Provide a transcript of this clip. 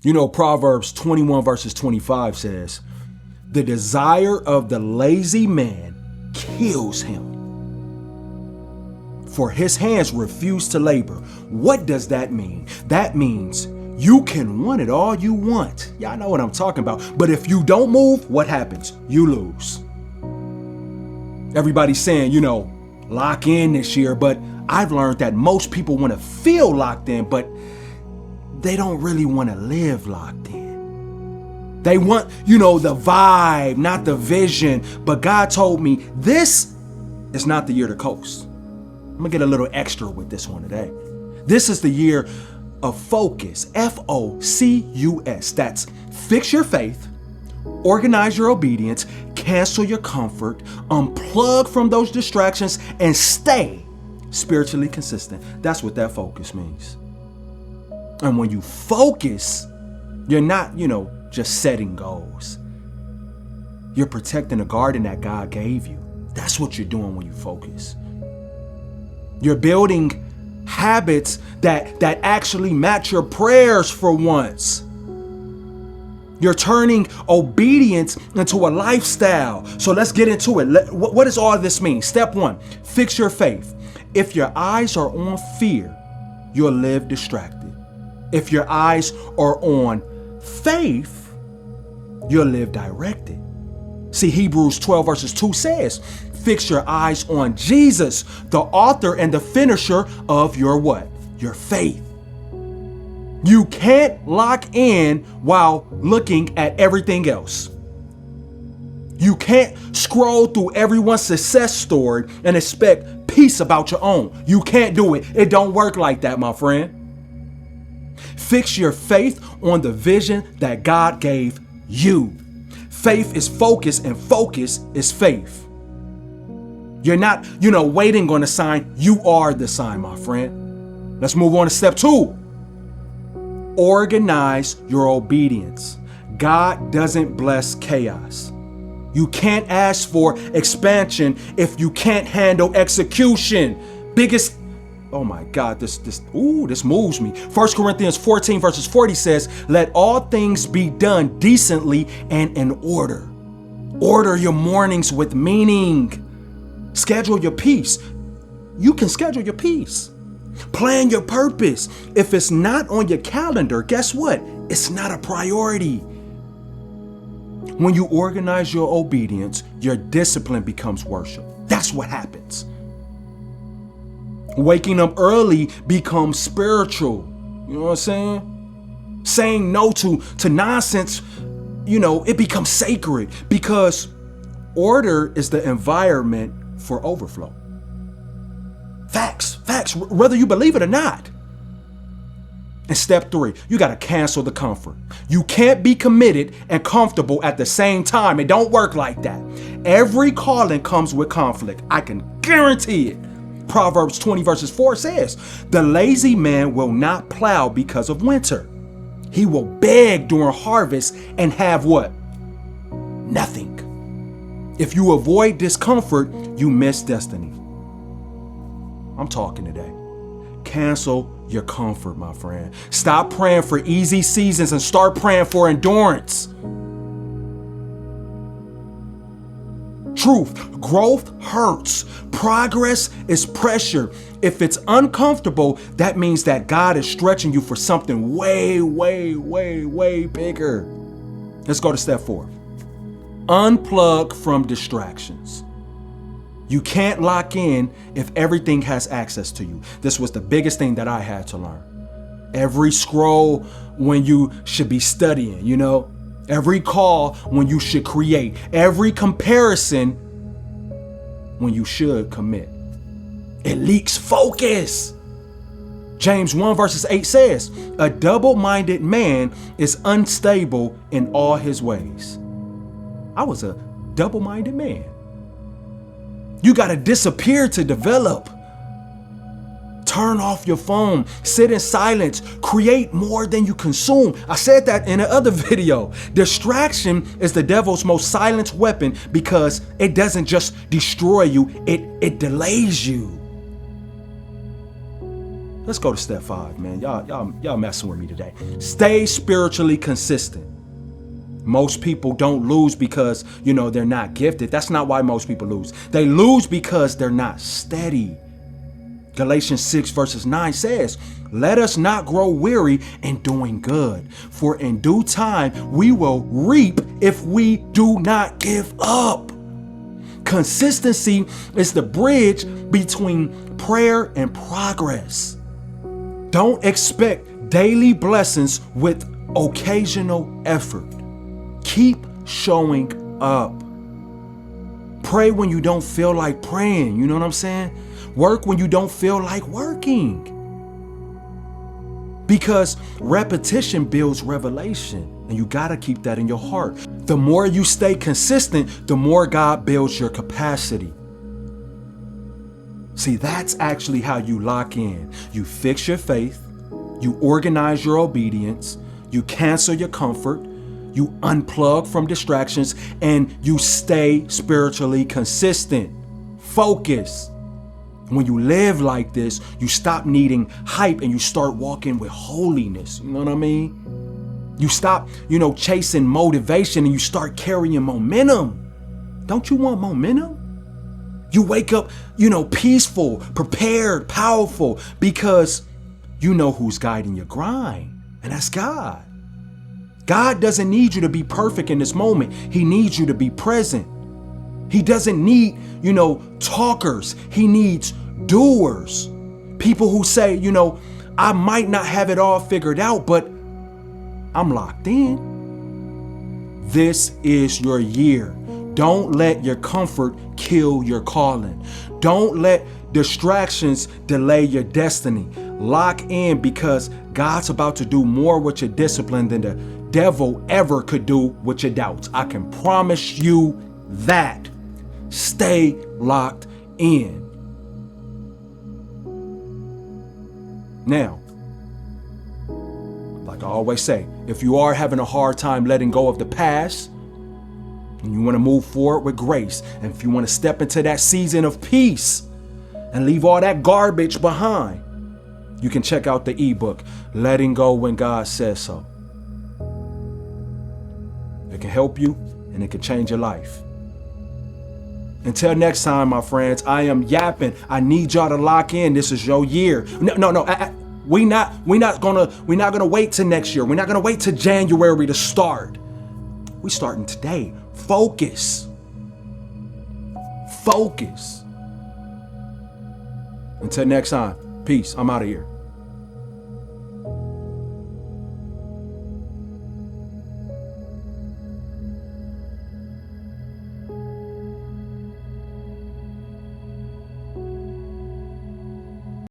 You know, Proverbs 21 verses 25 says, the desire of the lazy man kills him, for his hands refuse to labor. What does that mean? That means you can want it all you want. Y'all know what I'm talking about. But if you don't move, what happens? You lose. Everybody's saying, lock in this year, but I've learned that most people want to feel locked in, but they don't really want to live locked in. They want, the vibe, not the vision. But God told me this is not the year to coast. I'm gonna get a little extra with this one today. This is the year of focus, Focus. That's fix your faith, organize your obedience, cancel your comfort, unplug from those distractions, and stay spiritually consistent. That's what that focus means. And when you focus, you're not, just setting goals. You're protecting the garden that God gave you. That's what you're doing when you focus. You're building habits that actually match your prayers for once. You're turning obedience into a lifestyle. So let's get into it. What does all this mean? Step 1, fix your faith. If your eyes are on fear, you'll live distracted. If your eyes are on faith, you'll live directed. See, Hebrews 12 verses 2 says, fix your eyes on Jesus, the author and the finisher of your what? Your faith. You can't lock in while looking at everything else. You can't scroll through everyone's success story and expect peace about your own. You can't do it. It don't work like that, my friend. Fix your faith on the vision that God gave you. Faith is focus, and focus is faith. You're not, waiting on a sign. You are the sign, my friend. Let's move on to step 2. Organize your obedience. God doesn't bless chaos. You can't ask for expansion if you can't handle execution. Oh my God, this moves me. 1 Corinthians 14 verses 40 says, let all things be done decently and in order. Order your mornings with meaning. Schedule your peace. You can schedule your peace. Plan your purpose. If it's not on your calendar, guess what? It's not a priority. When you organize your obedience, your discipline becomes worship. That's what happens. Waking up early becomes spiritual. You know what I'm saying? Saying no to nonsense, it becomes sacred because order is the environment for overflow. Facts, whether you believe it or not. And step 3, you got to cancel the comfort. You can't be committed and comfortable at the same time. It don't work like that. Every calling comes with conflict. I can guarantee it. Proverbs 20 verses 4 says, the lazy man will not plow because of winter. He will beg during harvest and have what? Nothing. If you avoid discomfort, you miss destiny. I'm talking today. Cancel your comfort, my friend. Stop praying for easy seasons and start praying for endurance. Truth, growth hurts. Progress is pressure. If it's uncomfortable, that means that God is stretching you for something way, way, way, way bigger. Let's go to step 4. Unplug from distractions. You can't lock in if everything has access to you. This was the biggest thing that I had to learn. Every scroll when you should be studying, Every call when you should create. Every comparison when you should commit. It leaks focus. James 1 verses 8 says, a double-minded man is unstable in all his ways. I was a double-minded man. You got to disappear to develop. Turn off your phone, sit in silence, create more than you consume. I said that in another video. Distraction is the devil's most silent weapon because it doesn't just destroy you, it delays you. Let's go to step 5, man. Y'all messing with me today. Stay spiritually consistent. Most people don't lose because, they're not gifted. That's not why most people lose. They lose because they're not steady. Galatians 6 verses 9 says, let us not grow weary in doing good, for in due time we will reap if we do not give up. Consistency is the bridge between prayer and progress. Don't expect daily blessings with occasional effort. Keep showing up. Pray when you don't feel like praying. You know what I'm saying? Work when you don't feel like working. Because repetition builds revelation, and you got to keep that in your heart. The more you stay consistent, the more God builds your capacity. See, that's actually how you lock in. You fix your faith, you organize your obedience, you cancel your comfort, you unplug from distractions, and you stay spiritually consistent. Focus. When you live like this, you stop needing hype and you start walking with holiness. You know what I mean? You stop, chasing motivation and you start carrying momentum. Don't you want momentum? You wake up, peaceful, prepared, powerful, because you know who's guiding your grind, and that's God. God doesn't need you to be perfect in this moment. He needs you to be present. He doesn't need, talkers. He needs doers. People who say, I might not have it all figured out, but I'm locked in. This is your year. Don't let your comfort kill your calling. Don't let distractions delay your destiny. Lock in, because God's about to do more with your discipline than the devil ever could do with your doubts. I can promise you that. Stay locked in. Now, like I always say, if you are having a hard time letting go of the past, and you want to move forward with grace, and if you want to step into that season of peace and leave all that garbage behind, you can check out the ebook, Letting Go When God Says So. It can help you and it can change your life. Until next time, my friends, I am yapping. I need y'all to lock in. This is your year. No. We're not gonna wait till next year. We're not gonna wait till January to start. We're starting today. Focus. Until next time, peace. I'm out of here.